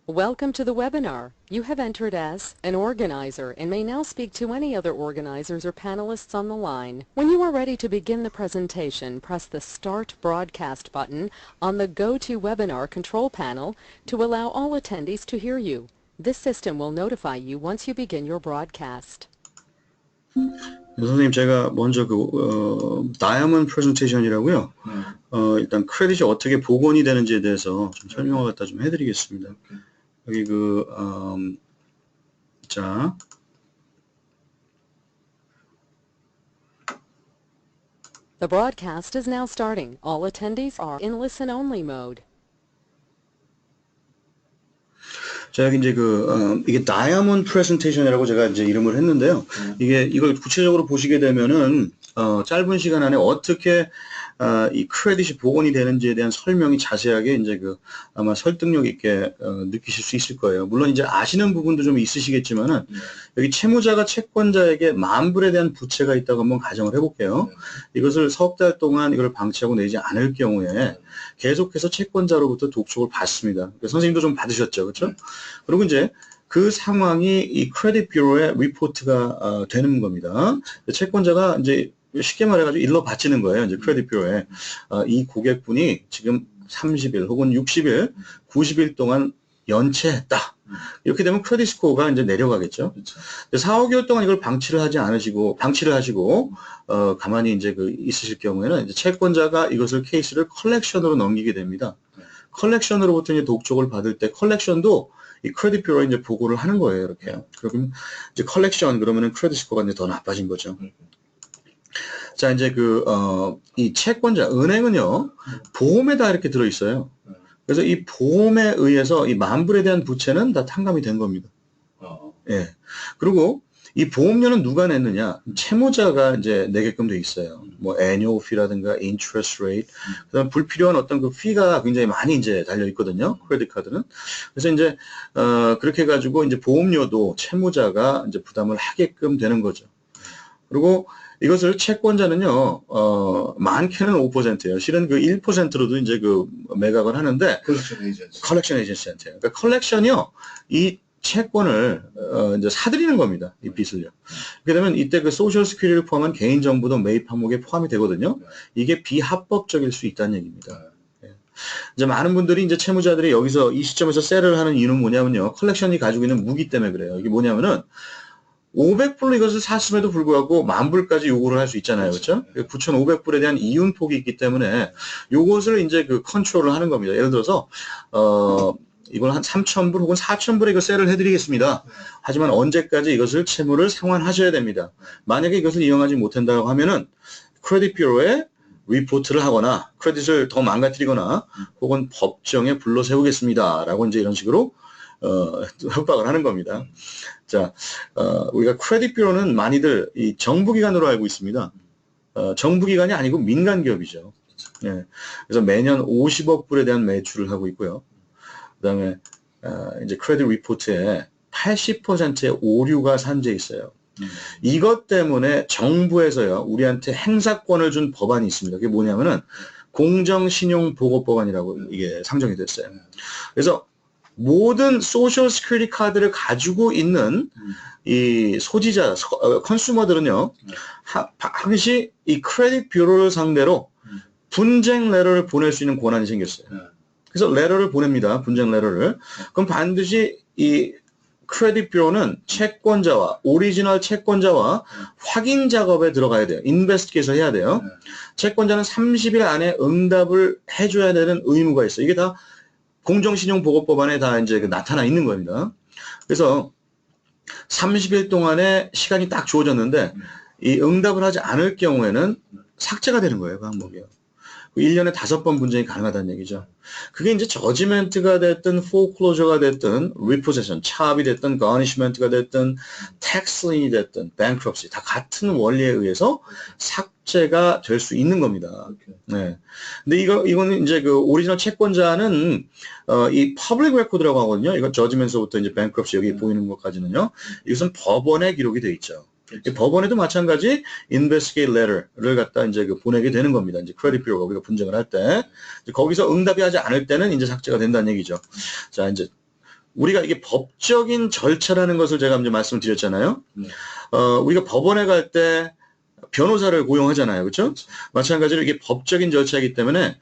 Welcome to the webinar. You have entered as an organizer and may now speak to any other organizers or panelists on the line. When you are ready to begin the presentation, press the Start Broadcast button on the GoToWebinar control panel to allow all attendees to hear you. This system will notify you once you begin your broadcast. 선생님, 제가 먼저 다이아몬드 프레젠테이션이라고요. 일단 크레딧이 어떻게 복원이 되는지에 대해서 좀 설명을 갖다 좀 해드리겠습니다. 여기 자. The broadcast is now starting. All attendees are in listen-only mode. 자, 여기 이제 이게 다이아몬드 프레젠테이션이라고 제가 이제 이름을 했는데요. 이걸 구체적으로 보시게 되면은, 짧은 시간 안에 어떻게, 이 크레딧이 복원이 되는지에 대한 설명이 자세하게 이제 아마 설득력 있게, 느끼실 수 있을 거예요. 물론 이제 아시는 부분도 좀 있으시겠지만은, 여기 채무자가 채권자에게 만불에 대한 부채가 있다고 한번 가정을 해볼게요. 이것을 석 달 동안 이걸 방치하고 내지 않을 경우에 계속해서 채권자로부터 독촉을 받습니다. 선생님도 좀 받으셨죠, 그렇죠? 그리고 이제 그 상황이 이 크레딧 뷰로의 리포트가 되는 겁니다. 채권자가 이제 쉽게 말해가지고 일러 바치는 거예요. 이제 크레딧 뷰로에 이 고객분이 지금 30일 혹은 60일, 90일 동안 연체했다. 이렇게 되면 크레딧 스코어가 이제 내려가겠죠. 그렇죠. 4, 5개월 동안 이걸 방치를 하시고 가만히 이제 있으실 경우에는 이제 채권자가 이것을 케이스를 컬렉션으로 넘기게 됩니다. 컬렉션으로부터 이제 독촉을 받을 때 컬렉션도 이 크레딧 뷰로에 이제 보고를 하는 거예요. 이렇게. 그러면 이제 컬렉션 그러면은 크레딧 스코어가 이제 더 나빠진 거죠. 자, 이제 이 채권자, 은행은요, 보험에 다 이렇게 들어있어요. 그래서 이 보험에 의해서 이 만불에 대한 부채는 다 탕감이 된 겁니다. 예. 그리고 이 보험료는 누가 냈느냐? 채무자가 이제 내게끔 돼 있어요. 뭐 annual fee라든가 interest rate, 그다음 불필요한 어떤 fee가 굉장히 많이 이제 달려 있거든요. 크레딧 카드는. 그래서 이제 그렇게 해가지고 이제 보험료도 채무자가 이제 부담을 하게끔 되는 거죠. 그리고 이것을 채권자는요, 많게는 5%예요. 실은 1%로도 이제 매각을 하는데, 컬렉션 에이전시한테. 그러니까 컬렉션이요, 이 채권을, 이제 사들이는 겁니다. 이 빚을요. 그렇게 되면 이때 소셜 스큐리티를 포함한 개인정보도 매입 항목에 포함이 되거든요. 이게 비합법적일 수 있다는 얘기입니다. 이제 많은 분들이 이제 채무자들이 여기서 이 시점에서 셀을 하는 이유는 뭐냐면요. 컬렉션이 가지고 있는 무기 때문에 그래요. 이게 뭐냐면은, 500불로 이것을 샀음에도 불구하고 10,000불까지 요구를 할 수 있잖아요. 그렇죠? 9,500불에 대한 이윤폭이 있기 때문에 요것을 이제 컨트롤을 하는 겁니다. 예를 들어서 이걸 한 3,000불 혹은 4,000불에 이거 셀을 해드리겠습니다. 하지만 언제까지 이것을 채무를 상환하셔야 됩니다. 만약에 이것을 이용하지 못한다고 하면은 크레딧 뷰로에 리포트를 하거나 크레딧을 더 망가뜨리거나 혹은 법정에 불러 세우겠습니다. 라고 이제 이런 식으로 협박을 하는 겁니다. 자, 우리가 크레딧 뷰로는 많이들 이 정부기관으로 알고 있습니다. 정부기관이 아니고 민간기업이죠. 예. 그래서 매년 50억 불에 대한 매출을 하고 있고요. 그 다음에, 이제 크레딧 리포트에 80%의 오류가 산재 있어요. 이것 때문에 정부에서요, 우리한테 행사권을 준 법안이 있습니다. 그게 뭐냐면은, 공정신용보고법안이라고 이게 상정이 됐어요. 그래서 모든 소셜 스큐리티 카드를 가지고 있는 이 소지자, 컨슈머들은요, 항시 이 크레딧 뷰로를 상대로 분쟁 레터를 보낼 수 있는 권한이 생겼어요. 그래서 레터를 보냅니다. 분쟁 레터를. 그럼 반드시 이 크레딧 뷰로는 채권자와, 오리지널 채권자와 확인 작업에 들어가야 돼요. 인베스티게이션 해야 돼요. 채권자는 30일 안에 응답을 해줘야 되는 의무가 있어요. 이게 다 공정신용보고법안에 다 이제 나타나 있는 겁니다. 그래서 30일 동안의 시간이 딱 주어졌는데 이 응답을 하지 않을 경우에는 삭제가 되는 거예요. 그 항목이요. 1년에 5번 분쟁이 가능하다는 얘기죠. 그게 이제 저지멘트가 됐든 foreclosure가 됐든 repossession, 차압이 됐든 garnishment가 됐든 tax lien이 됐든 bankruptcy 다 같은 원리에 의해서 삭제가 될 수 있는 겁니다. 네. 근데 이거는 이제 오리지널 채권자는 이 public record라고 하거든요. 이거 저지멘트부터 이제 bankruptcy 여기 보이는 것까지는요. 이것은 법원에 기록이 돼 있죠. 법원에도 마찬가지 investigate letter를 갖다 이제 보내게 되는 겁니다. 이제 크레딧 뷰로가 우리가 분쟁을 할 때 거기서 응답이 하지 않을 때는 이제 삭제가 된다는 얘기죠. 자, 이제 우리가 이게 법적인 절차라는 것을 제가 이제 말씀을 드렸잖아요. 우리가 법원에 갈 때 변호사를 고용하잖아요. 그렇죠? 마찬가지로 이게 법적인 절차이기 때문에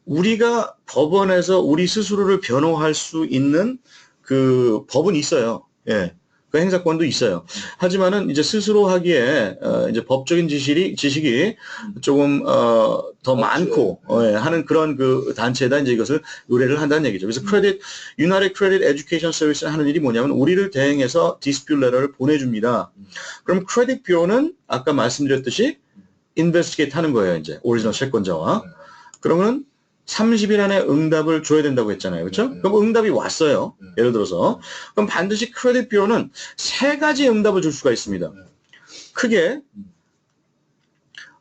우리가 법원에서 우리 스스로를 변호할 수 있는 그 법은 있어요. 예. 그 행사권도 있어요. 하지만은 이제 스스로 하기에 이제 법적인 지식이 조금 더 많고 예, 하는 그런 그 단체에다 이제 이것을 의뢰를 한다는 얘기죠. 그래서 United Credit Education Service가 하는 일이 뭐냐면 우리를 대행해서 dispute letter를 보내줍니다. 그럼 크레딧 뷰로는 아까 말씀드렸듯이 investigate 하는 거예요. 이제 오리지널 채권자와. 그러면 30일 안에 응답을 줘야 된다고 했잖아요. 그렇죠? 그럼 응답이 왔어요. 예를 들어서. 그럼 반드시 크레딧 뷰로는 세 가지 응답을 줄 수가 있습니다. 크게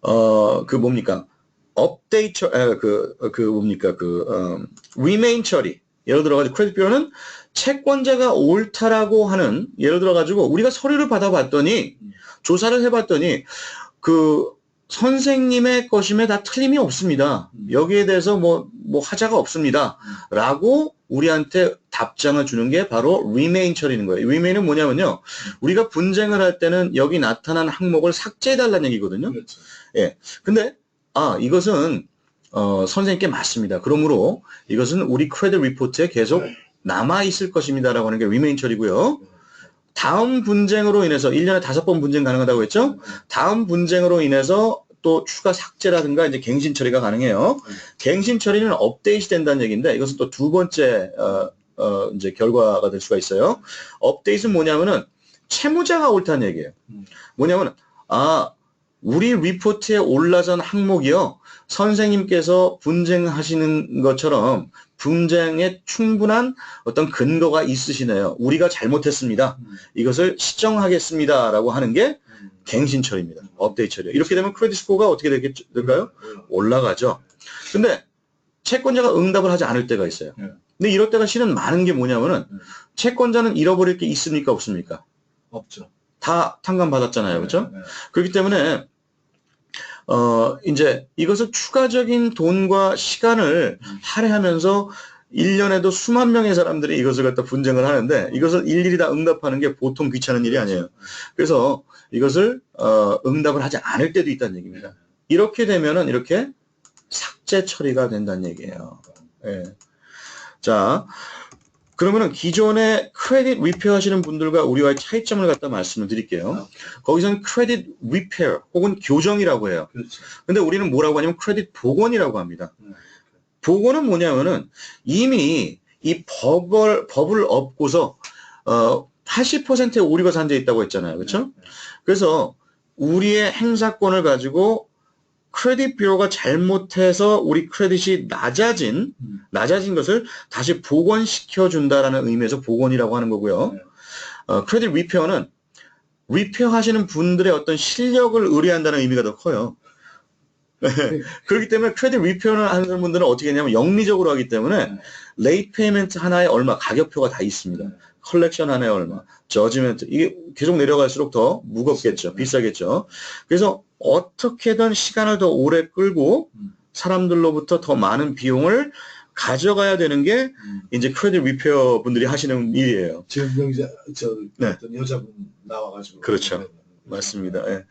그 뭡니까? 업데이트 remain 처리. 예를 들어 가지고 크레딧 뷰로는 채권자가 옳다라고 하는 예를 들어 가지고 우리가 서류를 받아봤더니 조사를 해봤더니 그 선생님의 것임에 다 틀림이 없습니다. 여기에 대해서 뭐 하자가 없습니다. 라고 우리한테 답장을 주는 게 바로 remain 처리는 거예요. remain은 뭐냐면요. 우리가 분쟁을 할 때는 여기 나타난 항목을 삭제해달라는 얘기거든요. 그렇죠. 예. 근데, 이것은, 선생님께 맞습니다. 그러므로 이것은 우리 크레딧 리포트에 계속 남아있을 것입니다. 라고 하는 게 remain 처리고요. 다음 분쟁으로 인해서 1년에 5번 분쟁 가능하다고 했죠? 다음 분쟁으로 인해서 또 추가 삭제라든가 이제 갱신 처리가 가능해요. 갱신 처리는 업데이트 된다는 얘기인데 이것은 또 두 번째 이제 결과가 될 수가 있어요. 업데이트는 뭐냐면은 채무자가 옳다는 얘기예요. 뭐냐면은 우리 리포트에 올라선 항목이요. 선생님께서 분쟁하시는 것처럼 분쟁에 충분한 어떤 근거가 있으시네요. 우리가 잘못했습니다. 이것을 시정하겠습니다라고 하는 게 갱신 처리입니다. 업데이트 처리. 이렇게 되면 크레딧 스코어가 어떻게 될까요? 올라가죠. 근데 채권자가 응답을 하지 않을 때가 있어요. 근데 이럴 때가 실은 많은 게 뭐냐면은 채권자는 잃어버릴 게 있습니까? 없습니까? 없죠. 다 탕감받았잖아요. 그렇죠? 그렇기 때문에 이제 이것을 추가적인 돈과 시간을 할애하면서 1년에도 수만 명의 사람들이 이것을 갖다 분쟁을 하는데 이것을 일일이 다 응답하는 게 보통 귀찮은 일이 아니에요. 그래서 이것을 응답을 하지 않을 때도 있다는 얘기입니다. 이렇게 되면은 이렇게 삭제 처리가 된다는 얘기예요. 예. 자, 그러면은 기존에 크레딧 리페어 하시는 분들과 우리와의 차이점을 갖다 말씀을 드릴게요. 거기서는 크레딧 리페어 혹은 교정이라고 해요. 그렇죠. 근데 우리는 뭐라고 하냐면 크레딧 복원이라고 합니다. 복원은 뭐냐면은 이미 이 법을 업고서 80%의 오류가 산재 있다고 했잖아요. 그렇죠? 그래서 우리의 행사권을 가지고 크레딧 뷰로가 잘못해서 우리 크레딧이 낮아진 것을 다시 복원시켜 준다라는 의미에서 복원이라고 하는 거고요. 크레딧 리페어는 리페어 하시는 분들의 어떤 실력을 의뢰한다는 의미가 더 커요. 그렇기 때문에 크레딧 리페어를 하는 분들은 어떻게 하냐면 영리적으로 하기 때문에 레이트 페이먼트 하나에 얼마 가격표가 다 있습니다. 컬렉션 하나에 얼마, 저지멘트 이게 계속 내려갈수록 더 무겁겠죠. 비싸겠죠. 그래서 어떻게든 시간을 더 오래 끌고 사람들로부터 더 많은 비용을 가져가야 되는 게 이제 크레딧 리페어 분들이 하시는 일이에요. 지금 어떤 여자분 나와가지고 그렇죠. 맞습니다. 예.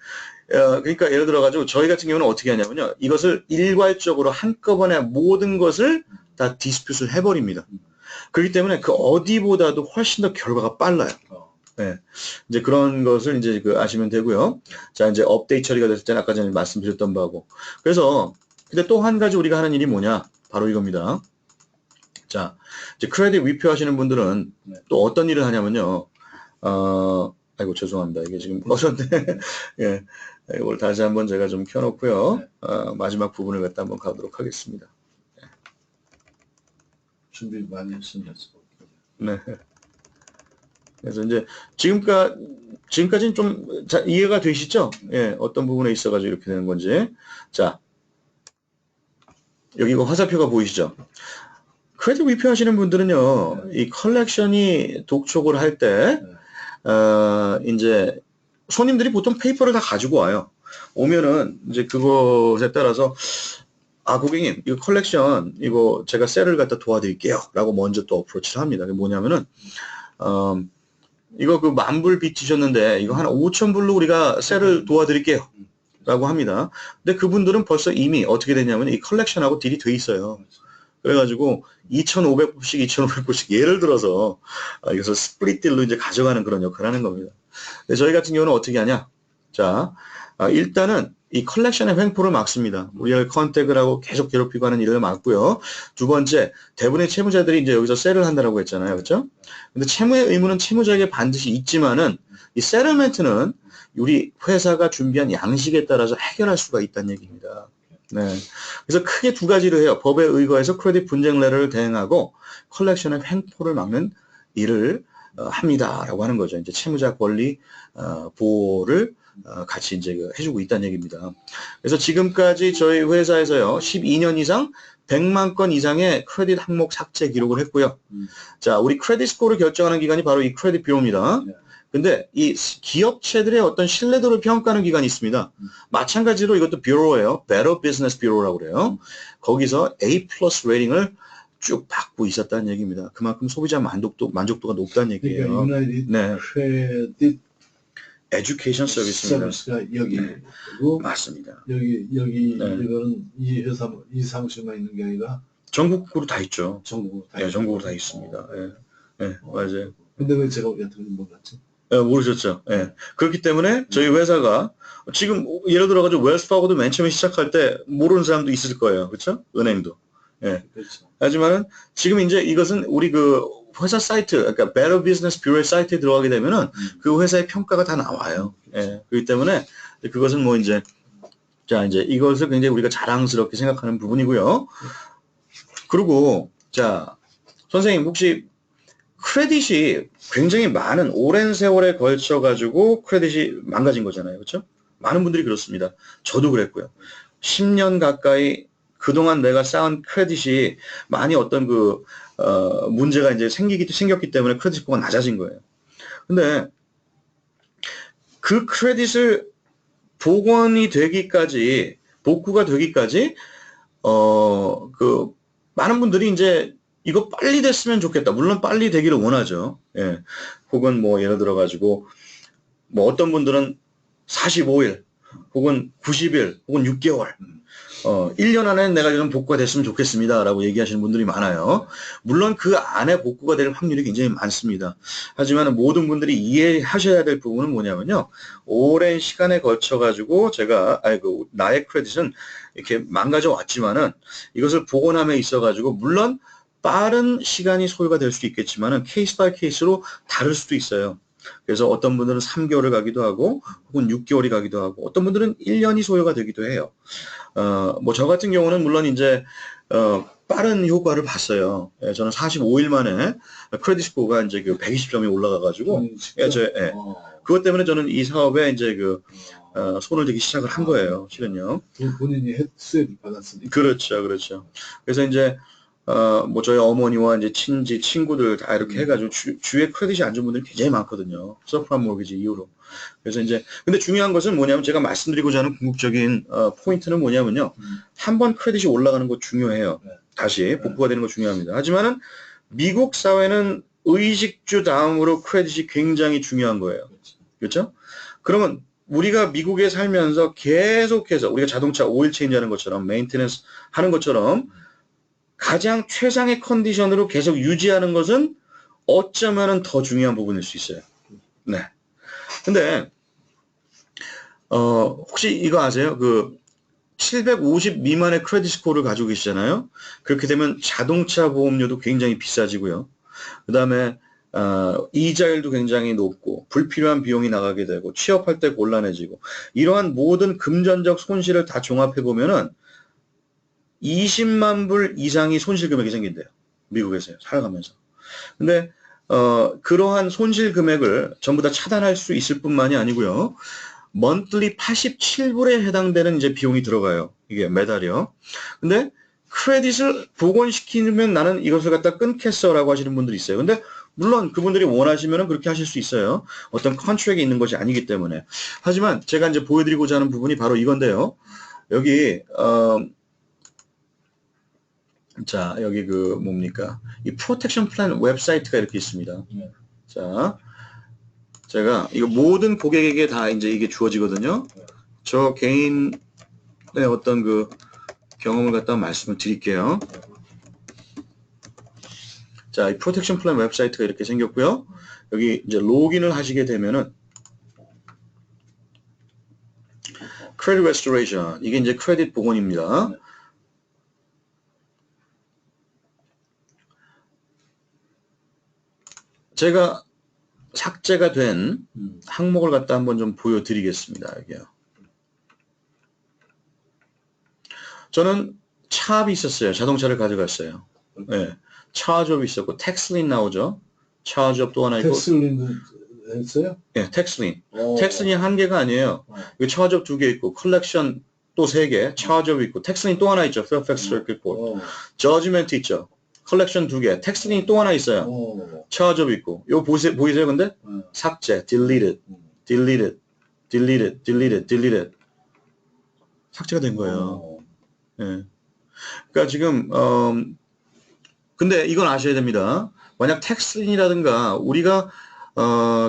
그러니까 예를 들어가지고 저희 같은 경우는 어떻게 하냐면요. 이것을 일괄적으로 한꺼번에 모든 것을 다 디스퓨트를 해버립니다. 그렇기 때문에 그 어디보다도 훨씬 더 결과가 빨라요. 네. 이제 그런 것을 이제 아시면 되고요. 자, 이제 업데이트 처리가 됐을 때는 아까 전에 말씀드렸던 바고. 그래서, 근데 또 한 가지 우리가 하는 일이 뭐냐? 바로 이겁니다. 자, 이제 크레딧 리페어 하시는 분들은 또 어떤 일을 하냐면요. 아이고, 죄송합니다. 이게 지금 꺼졌네. 예. 이걸 다시 한번 제가 좀 켜놓고요. 마지막 부분을 갖다 한번 가도록 하겠습니다. 준비 많이 했습니다. 네. 그래서 이제 지금까지는 좀 이해가 되시죠? 예, 어떤 부분에 있어가지고 이렇게 되는 건지. 자, 여기 화살표가 보이시죠? 크레딧 리페어 하시는 분들은요, 이 컬렉션이 독촉을 할 때, 이제 손님들이 보통 페이퍼를 다 가지고 와요. 오면은 이제 그것에 따라서 고객님, 이거 컬렉션, 이거 제가 셀을 갖다 도와드릴게요. 라고 먼저 또 어프로치를 합니다. 그게 뭐냐면은, 이거 그 10,000불 빚지셨는데, 이거 한 5,000불로 우리가 셀을 도와드릴게요. 라고 합니다. 근데 그분들은 벌써 이미 어떻게 되냐면, 이 컬렉션하고 딜이 돼 있어요. 그래가지고, 2,500불씩, 2,500불씩 예를 들어서, 이것을 스플릿 딜로 이제 가져가는 그런 역할을 하는 겁니다. 근데 저희 같은 경우는 어떻게 하냐? 자, 일단은, 이 컬렉션의 횡포를 막습니다. 우리가 컨택을 하고 계속 괴롭히고 하는 일을 막고요. 두 번째, 대부분의 채무자들이 이제 여기서 셀을 한다라고 했잖아요. 그렇죠? 근데 채무의 의무는 채무자에게 반드시 있지만은 이 세틀먼트는 우리 회사가 준비한 양식에 따라서 해결할 수가 있다는 얘기입니다. 네. 그래서 크게 두 가지로 해요. 법에 의거해서 크레딧 분쟁 레터를 대행하고 컬렉션의 횡포를 막는 일을 합니다라고 하는 거죠. 이제 채무자 권리 보호를 같이 이제 해주고 있다는 얘기입니다. 그래서 지금까지 저희 회사에서요, 12년 이상 100만 건 이상의 크레딧 항목 삭제 기록을 했고요. 자, 우리 크레딧 스코어를 결정하는 기관이 바로 이 크레딧 뷰로입니다. 근데 이 기업체들의 어떤 신뢰도를 평가하는 기관이 있습니다. 마찬가지로 이것도 뷰로예요. Better Business Bureau라고 그래요. 거기서 A 플러스 레이팅을 쭉 받고 있었다는 얘기입니다. 그만큼 소비자 만족도가 높다는 얘기예요. 유나이티드 네. 크레딧 에듀케이션 서비스입니다. 서비스가 여기고 맞습니다. 여기 네. 이거는 이 회사 이 사무실만 있는 게 아니라 전국으로 다 있죠. 전국으로 다 네, 전국으로 다 있습니다. 예, 네, 맞아요. 근데 왜 제가 여태까지 몰랐지? 모르셨죠. 예. 그렇기 때문에 저희 회사가 지금 예를 들어가지고 웰스파고도 맨 처음에 시작할 때 모르는 사람도 있을 거예요. 그렇죠? 은행도. 예. 그렇죠. 하지만은 지금 이제 이것은 우리 그 회사 사이트, 그러니까 Better Business Bureau 사이트에 들어가게 되면은 그 회사의 평가가 다 나와요. 예. 그렇기 때문에 그것은 뭐 이제 자, 이제 이것을 굉장히 우리가 자랑스럽게 생각하는 부분이고요. 그리고 자, 선생님 혹시 크레딧이 굉장히 많은 오랜 세월에 걸쳐 가지고 크레딧이 망가진 거잖아요. 그렇죠? 많은 분들이 그렇습니다. 저도 그랬고요. 10년 가까이 그동안 내가 쌓은 크레딧이 많이 어떤 문제가 이제 생겼기 때문에 크레딧 스코어가 낮아진 거예요. 근데 그 크레딧을 복원이 되기까지, 복구가 되기까지, 많은 분들이 이제 이거 빨리 됐으면 좋겠다. 물론 빨리 되기를 원하죠. 예. 혹은 뭐 예를 들어가지고, 뭐 어떤 분들은 45일, 혹은 90일, 혹은 6개월, 1년 안에 내가 좀 복구가 됐으면 좋겠습니다. 라고 얘기하시는 분들이 많아요. 물론 그 안에 복구가 될 확률이 굉장히 많습니다. 하지만 모든 분들이 이해하셔야 될 부분은 뭐냐면요. 오랜 시간에 걸쳐가지고 나의 크레딧은 이렇게 망가져 왔지만은 이것을 복원함에 있어가지고 물론 빠른 시간이 소요가 될 수도 있겠지만은 케이스 바이 케이스로 다를 수도 있어요. 그래서 어떤 분들은 3개월을 가기도 하고 혹은 6개월이 가기도 하고 어떤 분들은 1년이 소요가 되기도 해요. 뭐 저 같은 경우는 물론 이제 빠른 효과를 봤어요. 예, 저는 45일 만에 크레딧 스코어가 이제 120점이 올라가가지고 그것 때문에 저는 이 사업에 이제 손을 대기 시작을 한 거예요. 실은요. 본인이 수혜를 받았으니까. 그렇죠, 그렇죠. 그래서 이제 뭐 저희 어머니와 이제 친구들 다 이렇게 해가지고 주위에 크레딧이 안 좋은 분들이 굉장히 많거든요. 서프라임 모기지 이후로. 그래서 이제 근데 중요한 것은 뭐냐면 제가 말씀드리고자 하는 궁극적인 포인트는 뭐냐면요. 한번 크레딧이 올라가는 거 중요해요. 다시 복구가 되는 거 중요합니다. 하지만은 미국 사회는 의식주 다음으로 크레딧이 굉장히 중요한 거예요. 그렇죠? 그러면 우리가 미국에 살면서 계속해서 우리가 자동차 오일 체인지 하는 것처럼 메인테넌스 하는 것처럼 가장 최상의 컨디션으로 계속 유지하는 것은 어쩌면은 더 중요한 부분일 수 있어요. 네. 근데, 혹시 이거 아세요? 750 미만의 크레딧 스코어를 가지고 계시잖아요? 그렇게 되면 자동차 보험료도 굉장히 비싸지고요. 그 다음에, 이자율도 굉장히 높고, 불필요한 비용이 나가게 되고, 취업할 때 곤란해지고, 이러한 모든 금전적 손실을 다 종합해보면은, 20만 불 이상이 손실 금액이 생긴대요. 미국에서요. 살아가면서. 근데 그러한 손실 금액을 전부 다 차단할 수 있을 뿐만이 아니고요. monthly 87불에 해당되는 이제 비용이 들어가요. 이게 매달이요. 근데 크레딧을 복원시키면 나는 이것을 갖다 끊겠어라고 하시는 분들이 있어요. 근데 물론 그분들이 원하시면 그렇게 하실 수 있어요. 어떤 컨트랙이 있는 것이 아니기 때문에. 하지만 제가 이제 보여드리고자 하는 부분이 바로 이건데요. 여기 자, 여기 그 뭡니까? 이 프로텍션 플랜 웹사이트가 이렇게 있습니다. 네. 자, 제가 이거 모든 고객에게 다 이제 이게 주어지거든요. 저 개인의 어떤 그 경험을 갖다 말씀을 드릴게요. 자, 이 프로텍션 플랜 웹사이트가 이렇게 생겼고요. 여기 이제 로그인을 하시게 되면은 크레딧 레스토레이션, 이게 이제 크레딧 복원입니다. 제가 삭제가 된 항목을 갖다 한번 좀 보여드리겠습니다. 여기요. 저는 차압이 있었어요. 자동차를 가져갔어요. 네. 차저업이 있었고, 텍슬린 나오죠. 차저업 또 하나 있고. 텍슬린도 했어요? 네, 텍슬린. 텍슬린이 한 개가 아니에요. 이거 차저업 2개 있고, 컬렉션 또 3개, 차저업 있고, 텍슬린 또 하나 있죠. 페어팩스 서킷 보드. 저지멘트 있죠. 컬렉션 2개, 텍슬린이 또 하나 있어요. 차저업 있고. 이거 보이세요, 근데? 삭제, deleted, deleted, deleted, deleted, deleted. 삭제가 된 거예요. 예. 그러니까 지금 근데 이건 아셔야 됩니다. 만약 텍슬린이라든가 우리가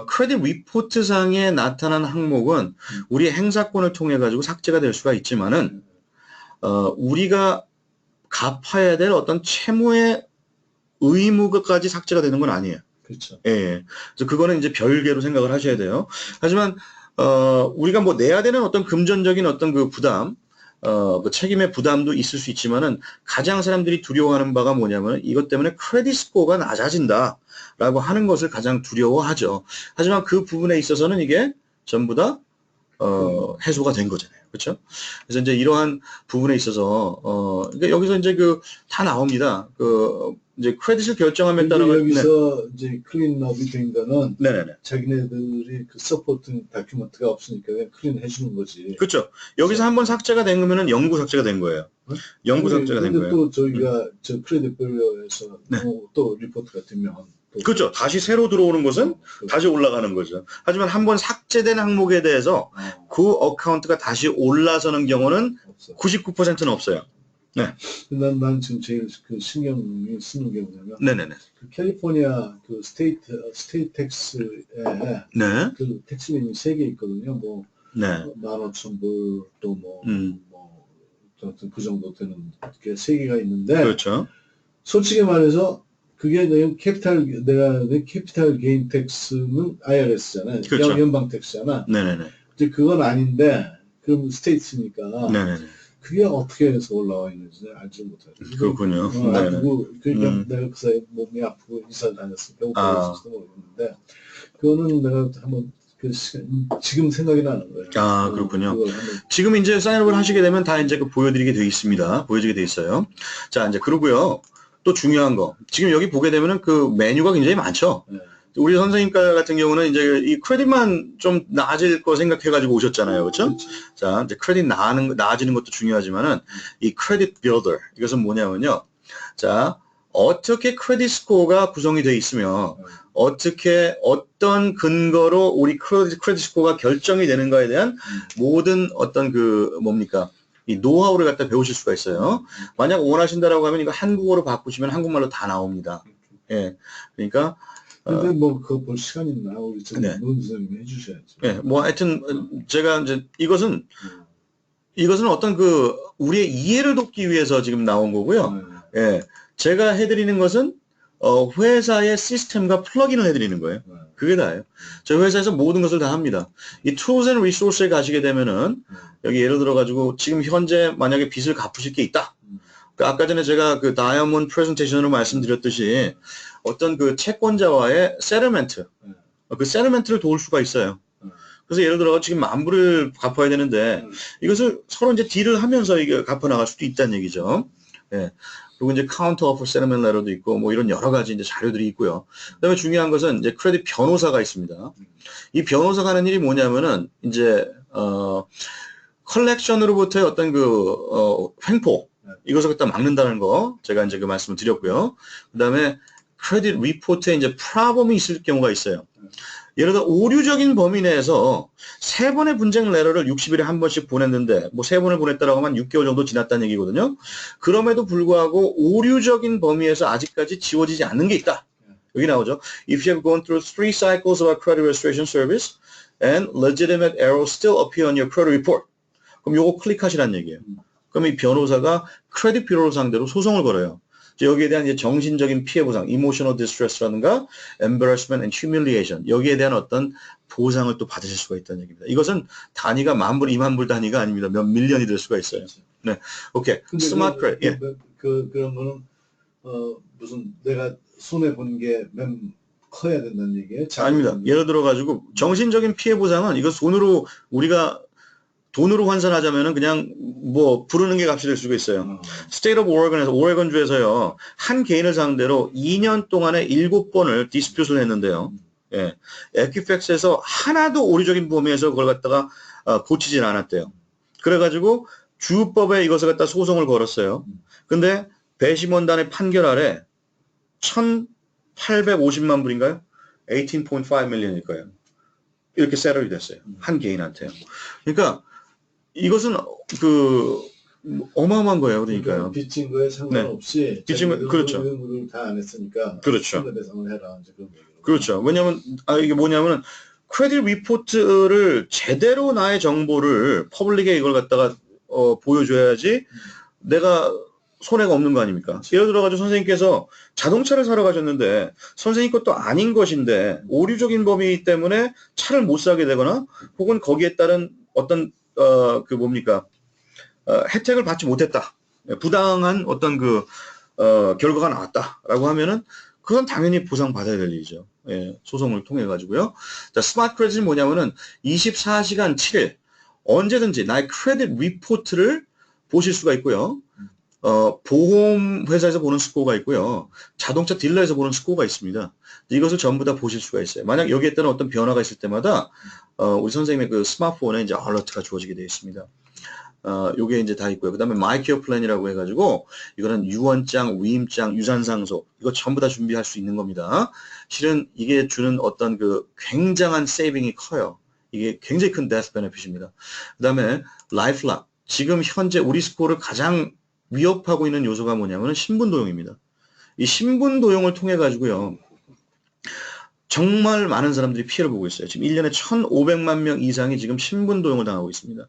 크레딧 리포트 상에 나타난 항목은 우리의 행사권을 통해 가지고 삭제가 될 수가 있지만은 우리가 갚아야 될 어떤 채무의 의무까지 삭제가 되는 건 아니에요. 그렇죠. 예. 그래서 그거는 이제 별개로 생각을 하셔야 돼요. 하지만 우리가 뭐 내야 되는 어떤 금전적인 어떤 그 부담, 그 책임의 부담도 있을 수 있지만은 가장 사람들이 두려워하는 바가 뭐냐면 이것 때문에 크레딧 스코어가 낮아진다라고 하는 것을 가장 두려워하죠. 하지만 그 부분에 있어서는 이게 전부 다 해소가 된 거잖아요. 그렇죠? 그래서 이제 이러한 부분에 있어서 그러니까 여기서 이제 그 다 나옵니다. 그 이제 크레딧을 결정함에 따라 여기서 이제 클린업이 된 거는 네네네. 자기네들이 그 서포팅 다큐멘트가 없으니까 그냥 클린 해주는 거지. 그렇죠. 여기서 한번 삭제가 된 거면은 영구 삭제가 된 거예요. 영구 삭제가 된 거예요. 또 저희가 저 크레딧 빌려에서 네. 또 리포트가 되면 또 그렇죠. 다시 새로 들어오는 것은 다시 올라가는 거죠. 하지만 한번 삭제된 항목에 대해서 그 어카운트가 다시 올라서는 경우는 없어. 99%는 없어요. 네. 난 지금 제일 그 신경이 쓰는 게 뭐냐면 네네네. 그 캘리포니아 그 스테이트 텍스에 네. 그 텍스림이 3개 있거든요. 뭐 네. 15,000불 또 뭐 그 정도 되는 게 3개가 있는데 그렇죠. 솔직히 말해서 그게 내가 캐피탈 게인 텍스는 IRS잖아요. 그렇죠. 연방 텍스잖아. 네네네. 이제 그건 아닌데 그럼 스테이트니까 네네네. 그게 어떻게 해서 올라와 있는지 알지 못하죠. 그렇군요. 그러니까 내가 그 사이에 몸이 아프고 이사를 다녔으니까 못하겠어서 모르겠는데 그거는 내가 한번 그 지금 생각이 나는 거예요. 아, 그렇군요. 지금 이제 사인업을 하시게 되면 다 이제 그 보여드리게 돼 있습니다. 보여지게 돼 있어요. 자, 이제 그러고요. 또 중요한 거. 지금 여기 보게 되면은 그 메뉴가 굉장히 많죠. 네. 우리 선생님과 같은 경우는 이제 이 크레딧만 좀 나아질 거 생각해가지고 오셨잖아요. 그렇죠? 자, 이제 크레딧 나아지는 것도 중요하지만은 이 크레딧 빌더, 이것은 뭐냐면요. 자, 어떻게 크레딧 스코어가 구성이 되어 있으며 어떻게 어떤 근거로 우리 크레딧 스코어가 결정이 되는가에 대한 모든 어떤 그 뭡니까? 이 노하우를 갖다 배우실 수가 있어요. 만약 원하신다라고 하면 이거 한국어로 바꾸시면 한국말로 다 나옵니다. 예. 그러니까 근데 뭐 그거 볼 시간 있나? 우리 지금 네. 노은 선생님이 해주셔야죠. 예. 뭐 하여튼 제가 이제 이것은 어떤 그 우리의 이해를 돕기 위해서 지금 나온 거고요. 예. 제가 해드리는 것은 회사의 시스템과 플러그인을 해드리는 거예요. 그게 다예요. 저희 회사에서 모든 것을 다 합니다. 이 Tools and Resource에 가시게 되면은 여기 예를 들어 가지고 지금 현재 만약에 빚을 갚으실 게 있다. 아까 전에 제가 그 다이아몬드 프레젠테이션으로 말씀드렸듯이 어떤 그 채권자와의 세틀멘트, 그 세틀멘트를 도울 수가 있어요. 그래서 예를 들어 지금 10,000불을 갚아야 되는데 이것을 서로 이제 딜을 하면서 이게 갚아 나갈 수도 있다는 얘기죠. 예. 그리고 이제 카운터 오퍼 세틀먼트 레터도 있고 뭐 이런 여러 가지 이제 자료들이 있고요. 그다음에 중요한 것은 이제 크레딧 변호사가 있습니다. 이 변호사가 하는 일이 뭐냐면은 이제 컬렉션으로부터의 어떤 그 횡포 이것을 갖다 막는다는 거 제가 이제 그 말씀을 드렸고요. 그다음에 크레딧 리포트에 이제 프로블럼이 있을 경우가 있어요. 예를 들어 오류적인 범위 내에서 3번의 분쟁 레터를 60일에 한 번씩 보냈는데 뭐 3번을 보냈다라고 하면 6개월 정도 지났다는 얘기거든요. 그럼에도 불구하고 오류적인 범위에서 아직까지 지워지지 않는 게 있다. 여기 나오죠. If you have gone through 3 cycles of our credit restoration service and legitimate errors still appear on your credit report. 그럼 요거 클릭하시라는 얘기예요. 그럼 이 변호사가 크레딧 뷰로를 상대로 소송을 걸어요. 여기에 대한 이제 정신적인 피해 보상, emotional distress라든가 embarrassment and humiliation 여기에 대한 어떤 보상을 또 받으실 수가 있다는 얘기입니다. 이것은 단위가 10,000불, 20,000불 단위가 아닙니다. 몇 밀리언이 될 수가 있어요. 네, 오케이. 스마트 크레딧. 예. 그런 거는 무슨 내가 손해 본 게 맨 커야 된다는 얘기예요? 아닙니다. 예를 들어 가지고 정신적인 피해 보상은 이거 우리가 돈으로 환산하자면은 그냥 뭐 부르는 게 값이 될 수가 있어요. State of Oregon에서 오레곤주에서요 한 개인을 상대로 2년 동안에 7번을 디스퓨트를 했는데요. 예, 에퀴팩스에서 하나도 오류적인 범위에서 그걸 갖다가 고치진 않았대요. 그래가지고 주법에 이것을 갖다 소송을 걸었어요. 근데 배심원단의 판결 아래 1,850만 불인가요? 18.5 million일 거예요. 이렇게 세럴이 됐어요. 한 개인한테요. 그러니까 이것은 어마어마한 거예요. 그러니까요. 빚진 거에 상관없이 빚진 거 그렇죠. 의무를 다 안 했으니까 그렇죠. 손해배상을 해라. 이제 그런 얘기로. 그렇죠. 왜냐하면 이게 뭐냐면은 크레딧 리포트를 제대로 나의 정보를 퍼블릭에 이걸 갖다가 보여줘야지 내가 손해가 없는 거 아닙니까? 예를 들어가지고 선생님께서 자동차를 사러 가셨는데 선생님 것도 아닌 것인데 오류적인 범위 때문에 차를 못 사게 되거나 혹은 거기에 따른 어떤 혜택을 받지 못했다. 부당한 어떤 결과가 나왔다라고 하면은 그건 당연히 보상받아야 될 일이죠. 예, 소송을 통해 가지고요. 자, 스마트 크레딧은 뭐냐면은 24시간 7일 언제든지 나의 크레딧 리포트를 보실 수가 있고요. 보험 회사에서 보는 스코어가 있고요. 자동차 딜러에서 보는 스코어가 있습니다. 이것을 전부 다 보실 수가 있어요. 만약 여기에 따른 어떤 변화가 있을 때마다 우리 선생님의 그 스마트폰에 이제 알러트가 주어지게 되어 있습니다. 요게 이제 다 있고요. 그 다음에 마이케어 플랜이라고 해가지고 이거는 유언장, 위임장, 유산상속 이거 전부 다 준비할 수 있는 겁니다. 실은 이게 주는 어떤 굉장한 세이빙이 커요. 이게 굉장히 큰 데스 베네핏입니다. 그 다음에 라이프락 지금 현재 우리 스코어를 가장 위협하고 있는 요소가 뭐냐면 신분도용입니다. 이 신분도용을 통해 가지고요. 정말 많은 사람들이 피해를 보고 있어요. 지금 1년에 1,500만 명 이상이 지금 신분도용을 당하고 있습니다.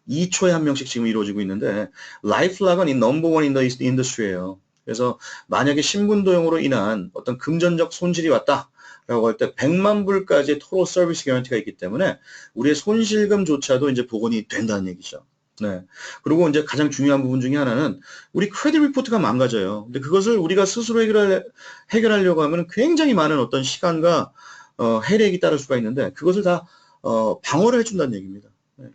2초에 한 명씩 지금 이루어지고 있는데 라이프락은 이 넘버원 인더스트리예요. 그래서 만약에 신분도용으로 인한 어떤 금전적 손실이 왔다라고 할 때 100만 불까지의 토tal 서비스 개런티가 있기 때문에 우리의 손실금조차도 이제 복원이 된다는 얘기죠. 네. 그리고 이제 가장 중요한 부분 중에 하나는 우리 크레딧 리포트가 망가져요. 근데 그것을 우리가 스스로 해결하려고 하면 굉장히 많은 어떤 시간과 해력이 따를 수가 있는데 그것을 다 방어를 해준다는 얘기입니다. 네.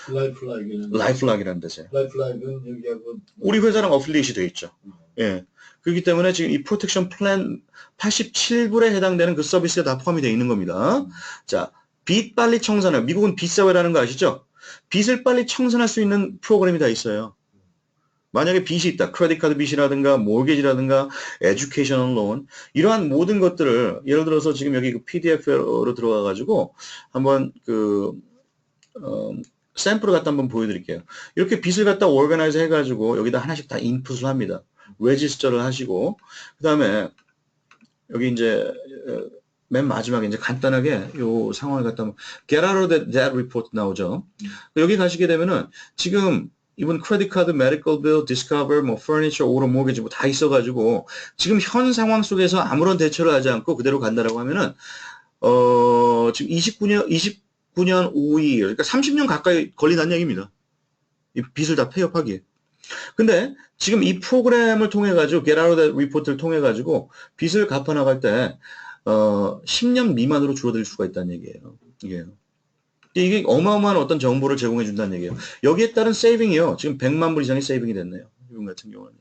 라이프락이라는 데서요. 라이프락은 여기하고 우리 회사랑 어플리에이시 되어 있죠. 예. 그렇기 때문에 지금 이 프로텍션 플랜 87불에 해당되는 그 서비스가 다 포함이 되어 있는 겁니다. 자, 빚 빨리 청산을 미국은 빚사회라는 거 아시죠? 빚을 빨리 청산할 수 있는 프로그램이 다 있어요. 만약에 빚이 있다. 크레딧 카드 빚이라든가 모기지라든가 에듀케이셔널 론 이러한 모든 것들을 예를 들어서 지금 여기 PDF로 들어가 가지고 한번 샘플을 갖다 한번 보여드릴게요. 이렇게 빚을 갖다 오르가나이즈 해가지고 여기다 하나씩 다 인풋을 합니다. 레지스터를 하시고 그 다음에 여기 이제 맨 마지막에 이제 간단하게 요 상황을 갖다 get out of that report 나오죠. 여기 가시게 되면은 지금 이번 크레딧 카드, 메디컬 빌, 디스커버, 뭐 퍼니처, 오로 모기지 뭐 다 있어가지고 지금 현 상황 속에서 아무런 대처를 하지 않고 그대로 간다라고 하면은 지금 29년 5일 그러니까 30년 가까이 걸린다는 얘기입니다. 이 빚을 다 페이업하기에. 근데 지금 이 프로그램을 통해 가지고 get out of that report를 통해 가지고 빚을 갚아 나갈 때 10년 미만으로 줄어들 수가 있다는 얘기예요. 이게 어마어마한 어떤 정보를 제공해 준다는 얘기예요. 여기에 따른 세이빙이요. 지금 100만 불 이상의 세이빙이 됐네요. 이분 같은 경우는.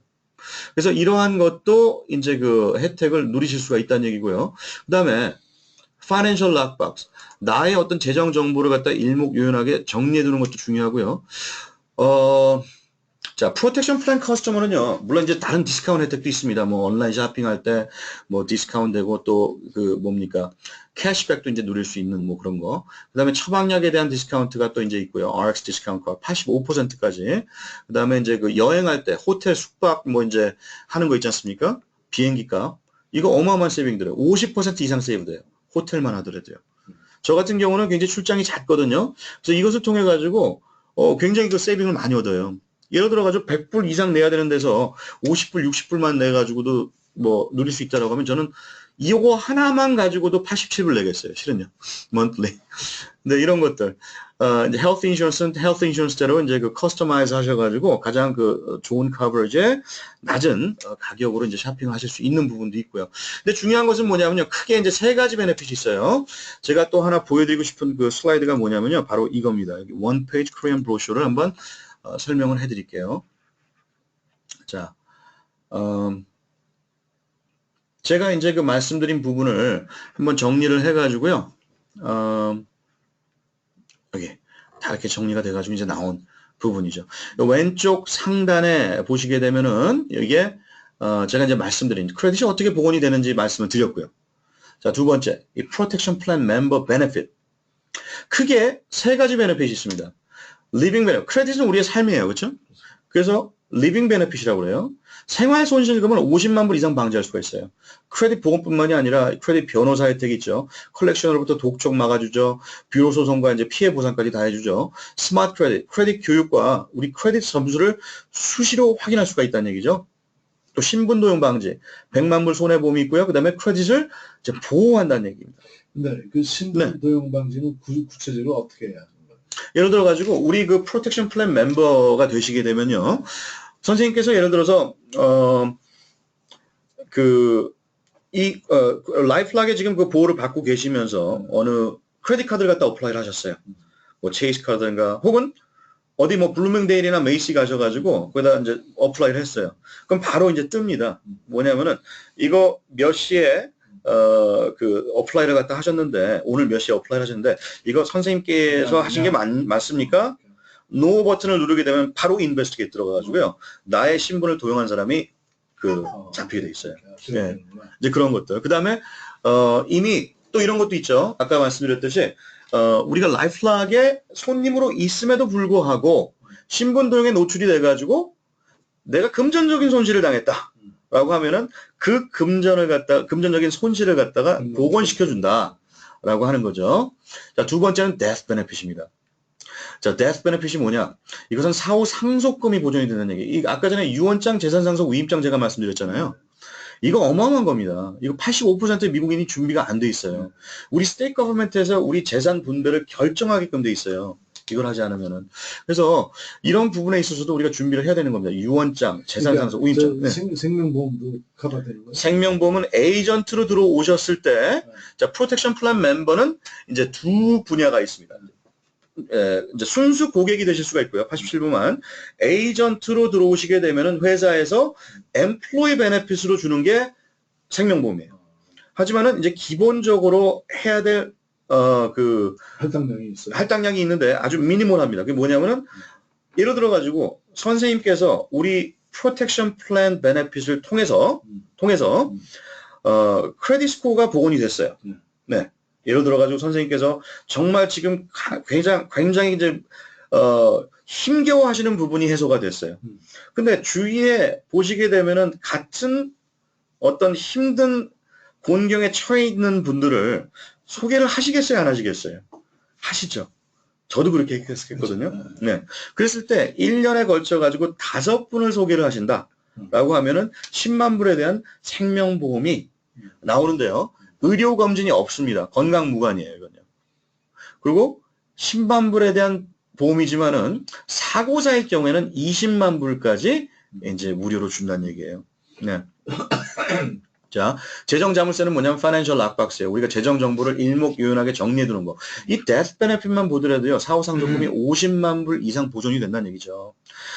그래서 이러한 것도 이제 혜택을 누리실 수가 있다는 얘기고요. 그 다음에 financial lockbox. 나의 어떤 재정 정보를 갖다 일목요연하게 정리해 두는 것도 중요하고요. 자, 프로텍션 플랜 커스터머는요, 물론 이제 다른 디스카운트 혜택도 있습니다. 뭐, 온라인 쇼핑할 때, 뭐, 디스카운트 되고, 또, 캐시백도 이제 누릴 수 있는 뭐 그런 거. 그 다음에 처방약에 대한 디스카운트가 또 이제 있고요. RX 디스카운트가 85%까지. 그 다음에 이제 그 여행할 때, 호텔 숙박 뭐 이제 하는 거 있지 않습니까? 비행기 값. 이거 어마어마한 세이빙 들어요. 50% 이상 세이브 돼요. 호텔만 하더라도요. 저 같은 경우는 굉장히 출장이 잦거든요. 그래서 이것을 통해 가지고, 굉장히 그 세이빙을 많이 얻어요. 예를 들어가지고 100불 이상 내야 되는 데서 50불, 60불만 내가지고도 뭐 누릴 수 있다라고 하면 저는 이거 하나만 가지고도 87불 내겠어요. 실은요. monthly. 근데 이런 것들. 이제 health insurance는 health insurance대로 이제 그 커스터마이즈 하셔가지고 가장 그 좋은 커버리지에 낮은 가격으로 이제 쇼핑을 하실 수 있는 부분도 있고요. 근데 중요한 것은 뭐냐면요. 크게 이제 세 가지 베네핏이 있어요. 제가 또 하나 보여드리고 싶은 그 슬라이드가 뭐냐면요. 바로 이겁니다. 여기 원 페이지 코리안 브로셔를 한번 설명을 해드릴게요. 자, 제가 이제 그 말씀드린 부분을 한번 정리를 해가지고요. 여기 다 이렇게 정리가 돼가지고 이제 나온 부분이죠. 왼쪽 상단에 보시게 되면은 이게 제가 이제 말씀드린 크레딧이 어떻게 복원이 되는지 말씀을 드렸고요. 자, 두 번째, 이 프로텍션 플랜 멤버 베네핏. 크게 세 가지 베네핏이 있습니다. 리빙 베네핏. 크레딧은 우리의 삶이에요. 그렇죠? 그래서 리빙 베네핏이라고 그래요. 생활 손실금은 50만 불 이상 방지할 수가 있어요. 크레딧 보험뿐만이 아니라 크레딧 변호사 혜택이 있죠. 컬렉션으로부터 독촉 막아주죠. 뷰로 소송과 이제 피해 보상까지 다 해주죠. 스마트 크레딧, 크레딧 교육과 우리 크레딧 점수를 수시로 확인할 수가 있다는 얘기죠. 또 신분 도용 방지, 100만 불 손해보험이 있고요. 그 다음에 크레딧을 이제 보호한다는 얘기입니다. 네, 그 신분 도용 방지는 구체적으로 어떻게 해야 하는 거예요? 예를 들어 가지고 우리 그 프로텍션 플랜 멤버가 되시게 되면요. 선생님께서 예를 들어서 라이프락에 지금 그 보호를 받고 계시면서 어느 크레딧 카드를 갖다 어플라이를 하셨어요. 뭐 체이스 카드인가 혹은 어디 뭐 블루밍데일이나 메이시 가셔가지고 거기다 이제 어플라이를 했어요. 그럼 바로 이제 뜹니다. 뭐냐면은 이거 몇 시에 그 어플라이를 갖다 하셨는데 오늘 몇 시에 어플라이를 하셨는데 이거 선생님께서 하신 게 맞습니까? 노 버튼을 누르게 되면 바로 인베스티게이트 들어가가지고요. 나의 신분을 도용한 사람이 잡히게 돼 있어요. 네. 이제 그런 것들. 그 다음에, 이미 또 이런 것도 있죠. 아까 말씀드렸듯이, 우리가 라이프락에 손님으로 있음에도 불구하고 신분 도용에 노출이 돼가지고 내가 금전적인 손실을 당했다. 라고 하면은 그 금전적인 손실을 갖다가 복원시켜준다. 라고 하는 거죠. 자, 두 번째는 death benefit입니다. 자, death benefit이 뭐냐? 이것은 사후 상속금이 보존이 된다는 얘기. 아까 전에 유언장, 재산상속, 위임장 제가 말씀드렸잖아요. 이거 어마어마한 겁니다. 이거 85%의 미국인이 준비가 안 돼 있어요. 우리 스테이트 거버먼트에서 우리 재산 분배를 결정하게끔 돼 있어요. 이걸 하지 않으면은. 그래서 이런 부분에 있어서도 우리가 준비를 해야 되는 겁니다. 유언장, 재산상속, 위임장. 네. 생명보험도 커버되는 거예요? 생명보험은 에이전트로 들어오셨을 때, 자, 프로텍션 플랜 멤버는 이제 두 분야가 있습니다. 이제 순수 고객이 되실 수가 있고요. 87분만. 에이전트로 들어오시게 되면은 회사에서 엠플로이 베네핏으로 주는 게 생명보험이에요. 하지만은 이제 기본적으로 해야 될 할당량이 있어요. 할당량이 있는데 아주 미니멀합니다. 그게 뭐냐면은 예를 들어 가지고 선생님께서 우리 프로텍션 플랜 베네핏을 통해서 크레딧 스코어가 복원이 됐어요. 네. 예를 들어가지고 선생님께서 정말 지금 굉장히 이제, 힘겨워 하시는 부분이 해소가 됐어요. 근데 주위에 보시게 되면은 같은 어떤 힘든 곤경에 처해 있는 분들을 소개를 하시겠어요? 안 하시겠어요? 하시죠. 저도 그렇게 했거든요. 네. 그랬을 때 1년에 걸쳐가지고 5분을 소개를 하신다라고 하면은 10만 불에 대한 생명보험이 나오는데요. 의료검진이 없습니다. 건강무관이에요, 이건요. 그리고 10만 불에 대한 보험이지만은 사고사일 경우에는 20만 불까지 이제 무료로 준다는 얘기예요. 네. 자, 재정자물쇠는 뭐냐면 파이낸셜 락박스예요. 우리가 재정 정보를 일목요연하게 정리해 두는 거. 이 데스 베네핏만 보더라도요. 사후 상속금이 50만 불 이상 보존이 된다는 얘기죠.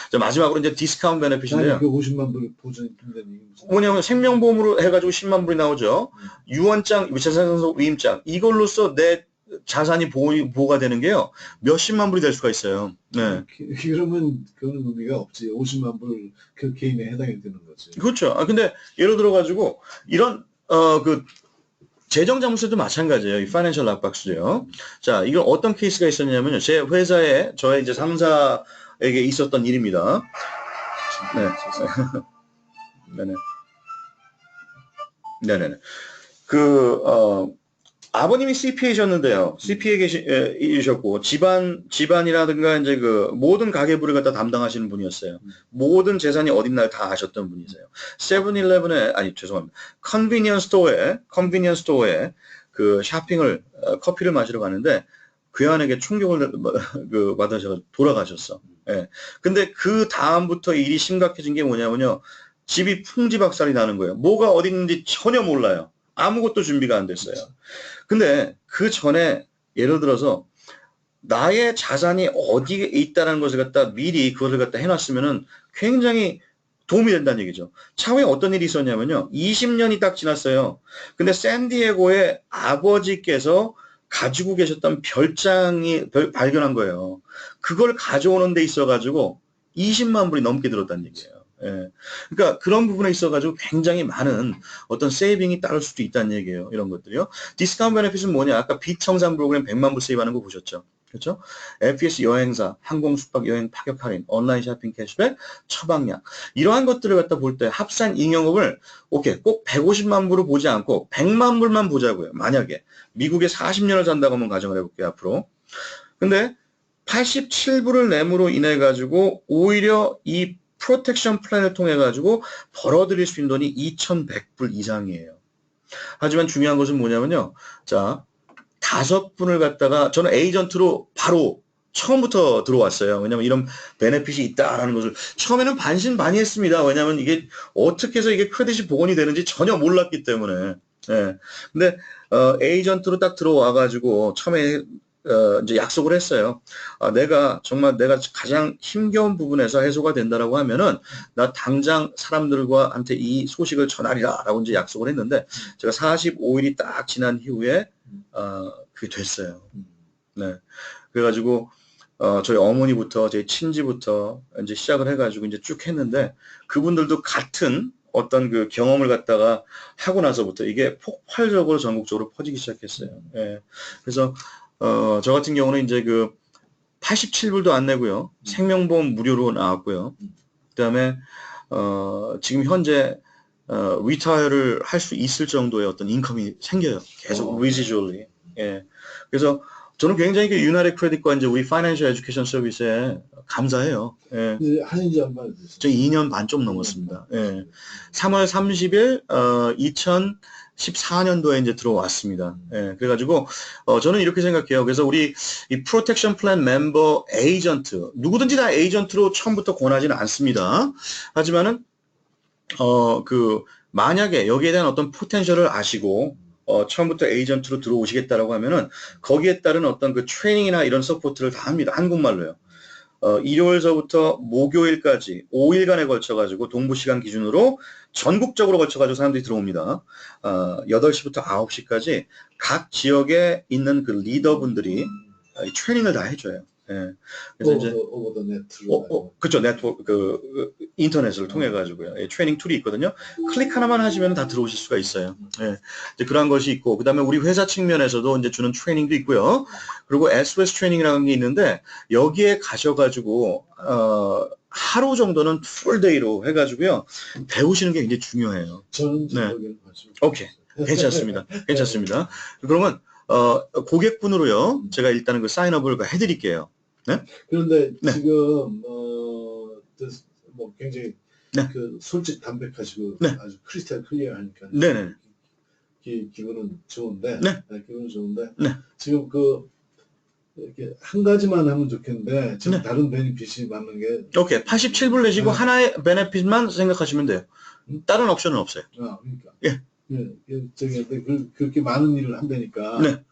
자, 마지막으로 이제 디스카운트 베네핏인데요. 아니, 그 50만 불 보존이 된다는 얘기입니다. 뭐냐면 생명보험으로 해가지고 10만 불이 나오죠. 유언장, 재산상속 위임장 이걸로써 내 자산이 보호가 되는 게요. 몇십만 불이 될 수가 있어요. 네. 그러면 그건 의미가 없지. 50만 불 그 개인에 해당이 되는 거지. 그렇죠. 근데 예를 들어 가지고 이런 그 재정자문세도 마찬가지예요. 이 파이낸셜 락박스도요. 자, 이건 어떤 케이스가 있었냐면요. 제 회사에 저의 이제 상사에게 있었던 일입니다. 네. 네네. 네네네. 아버님이 CPA셨는데요. CPA이셨고, 집안이라든가 이제 그 모든 가계부를 갖다 담당하시는 분이었어요. 모든 재산이 어딨나를 다 아셨던 분이세요. 세븐일레븐에, 아니, 죄송합니다. 컨비니언스 스토어에 그 쇼핑을, 커피를 마시러 가는데, 괴한에게 총격을 받으셔서 돌아가셨어. 예. 근데 그 다음부터 일이 심각해진 게 뭐냐면요. 집이 풍지박살이 나는 거예요. 뭐가 어디 있는지 전혀 몰라요. 아무것도 준비가 안 됐어요. 근데 그 전에 예를 들어서 나의 자산이 어디에 있다는 것을 갖다 미리 그것을 갖다 해놨으면은 굉장히 도움이 된다는 얘기죠. 차후에 어떤 일이 있었냐면요. 20년이 딱 지났어요. 근데 샌디에고의 아버지께서 가지고 계셨던 별장이 발견한 거예요. 그걸 가져오는 데 있어가지고 20만 불이 넘게 들었다는 얘기예요. 예. 그러니까 그런 부분에 있어가지고 굉장히 많은 어떤 세이빙이 따를 수도 있다는 얘기예요. 이런 것들이요. 디스카운트 베네핏은 뭐냐? 아까 비청산 프로그램 100만 불 세이브하는 거 보셨죠? 그렇죠? FPS 여행사, 항공 숙박 여행 파격 할인, 온라인 쇼핑 캐시백, 처방약 이러한 것들을 갖다 볼 때 합산 잉여금을 오케이 꼭 150만 불을 보지 않고 100만 불만 보자고요. 만약에 미국에 40년을 산다고 한번 가정을 해볼게요. 앞으로. 근데 87불을 냄으로 인해 가지고 오히려 이 프로텍션 플랜을 통해 가지고 벌어들일 수 있는 돈이 2,100불 이상이에요. 하지만 중요한 것은 뭐냐면요. 자, 5분을 갖다가 저는 에이전트로 바로 처음부터 들어왔어요. 왜냐면 이런 베네핏이 있다라는 것을 처음에는 반신반의했습니다. 왜냐면 이게 어떻게 해서 이게 크레딧이 복원이 되는지 전혀 몰랐기 때문에. 예. 근데 에이전트로 딱 들어와 가지고 처음에 이제 약속을 했어요. 내가 가장 힘겨운 부분에서 해소가 된다라고 하면은 나 당장 사람들과한테 이 소식을 전하리라라고 이제 약속을 했는데 제가 45일이 딱 지난 이후에 그게 됐어요. 네. 그래가지고 저희 어머니부터 제 친지부터 이제 시작을 해가지고 이제 쭉 했는데 그분들도 같은 어떤 그 경험을 갖다가 하고 나서부터 이게 폭발적으로 전국적으로 퍼지기 시작했어요. 예. 그래서 저 같은 경우는 이제 그 87불도 안 내고요. 생명보험 무료로 나왔고요. 그다음에 지금 현재 리타이어를 할 수 있을 정도의 어떤 인컴이 생겨요. 계속 residually. 예. 그래서 저는 굉장히 그 유나이티드 크레딧과 이제 우리 파이낸셜 에듀케이션 서비스에 감사해요. 예. 하신 지 얼마나 됐어요? 저 2년 반 좀 넘었습니다. 예. 3월 30일 2014년도에 이제 들어왔습니다. 예. 그래가지고 저는 이렇게 생각해요. 그래서 우리 이 프로텍션 플랜 멤버 에이전트 누구든지 다 에이전트로 처음부터 권하지는 않습니다. 하지만은 만약에 여기에 대한 어떤 포텐셜을 아시고 처음부터 에이전트로 들어오시겠다라고 하면은 거기에 따른 어떤 그 트레이닝이나 이런 서포트를 다 합니다. 한국말로요. 일요일서부터 목요일까지 5일간에 걸쳐가지고 동부시간 기준으로 전국적으로 걸쳐가지고 사람들이 들어옵니다. 8시부터 9시까지 각 지역에 있는 그 리더분들이 트레이닝을 다 해줘요. 예. 그래서 이제 오버 더 네트로 그렇죠. 네트워크 인터넷을 통해 가지고요. 예, 트레이닝 툴이 있거든요. 클릭 하나만 하시면 다 들어오실 수가 있어요. 예. 이제 그런 것이 있고 그다음에 우리 회사 측면에서도 이제 주는 트레이닝도 있고요. 그리고 SOS 트레이닝이라는 게 있는데 여기에 가셔 가지고 하루 정도는 풀데이로 해 가지고요. 배우시는 게 굉장히 중요해요. 저는 네. 가지고 오케이. 괜찮습니다. 괜찮습니다. 그러면 고객분으로요. 제가 일단은 그 사인업을 해 드릴게요. 네? 그런데 네. 지금 뭐 굉장히 네. 그 솔직 담백하시고 네. 아주 크리스탈 클리어하니까 네네. 기분은 좋은데 네. 기분은 좋은데 네. 지금 이렇게 한 가지만 하면 좋겠는데 지금 네. 다른 베니핏이 많은 게 오케이. 87불 내시고 하나의 베네핏만 생각하시면 돼요. 다른 옵션은 없어요. 그러니까 예. 그렇게 많은 일을 한다니까 네.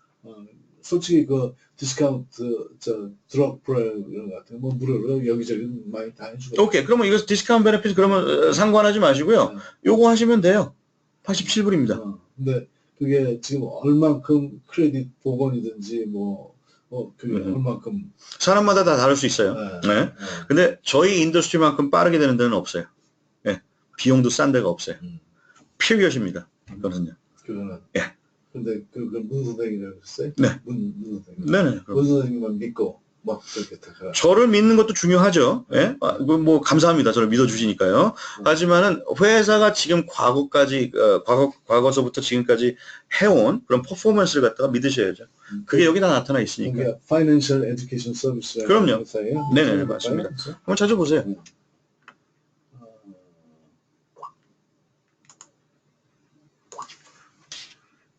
솔직히 그 디스카운트 드럭 프로그램 이런 거 같은 뭐 무료로 여기저기 많이 다 해주고. 오케이. 그러면 이거 디스카운트 베네핏 그러면 상관하지 마시고요. 요거 하시면 돼요. 87불입니다. 근데 그게 지금 얼만큼 크레딧 복원이든지 그게 얼만큼 사람마다 다 다를 수 있어요. 네. 근데 저희 인더스트리만큼 빠르게 되는 데는 없어요. 예. 비용도 싼 데가 없어요. 피리엇입니다. 이거는요. 그거는. 예. 근데 문 선생님이라고 했어요? 네. 문 선생님. 네네. 문 선생님만 믿고 막 그렇게 다. 저를 믿는 것도 중요하죠. 예? 뭐 감사합니다. 저를 믿어주시니까요. 하지만은 회사가 지금 과거서부터 지금까지 해온 그런 퍼포먼스를 갖다가 믿으셔야죠. 그게 여기 다 나타나 있으니까. 그게 Financial Education Service. 그럼요. 회사예요? 네네, 맞습니다. 한번 찾아보세요.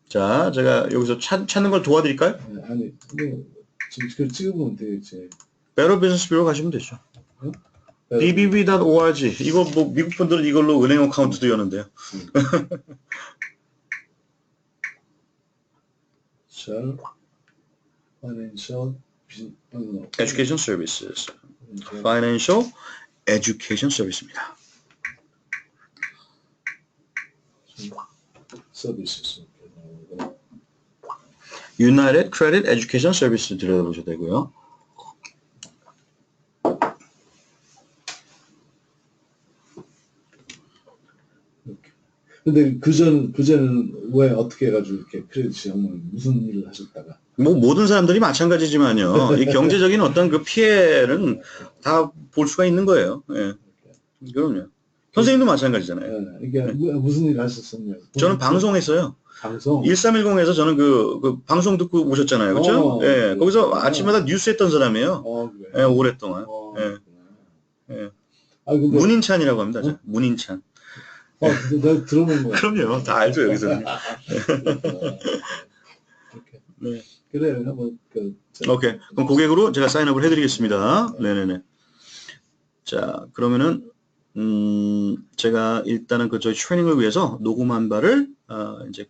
자, 제가 여기서 찾는 걸 도와드릴까요? 네, 아니, 지금 그걸 찍어보면 되겠지. Better Business Bureau 가시면 되죠. bbb.org. 이거 뭐 미국 분들은 이걸로 은행 어카운트도 여는데요. Financial Education Services. Financial Education Service입니다. Services. United Credit Education Service 들여다보셔도 되고요. 근데 그전은 왜 어떻게 해가지고 이렇게 크레딧이 무슨 일을 하셨다가? 뭐 모든 사람들이 마찬가지지만요. 이 경제적인 어떤 그 피해는 다 볼 수가 있는 거예요. 예. 그럼요. 선생님도 마찬가지잖아요. 이게 무슨 일을 하셨었냐고. 저는 방송했어요. 방송? 1310에서 저는 그 방송 듣고 오셨잖아요. 그렇죠? 예. 거기서 아침마다 뉴스 했던 사람이에요. 그래. 예, 오랫동안. 예. 예. 근데, 문인찬이라고 합니다. 문인찬. 근데 내가 들어본 거야. 그럼요. 다 알죠, 여기서는. 네. 그래, 한번 오케이. 그럼 고객으로 제가 사인업을 해드리겠습니다. 네네네. 자, 그러면은 제가 일단은 저희 트레이닝을 위해서 녹음한 바를 이제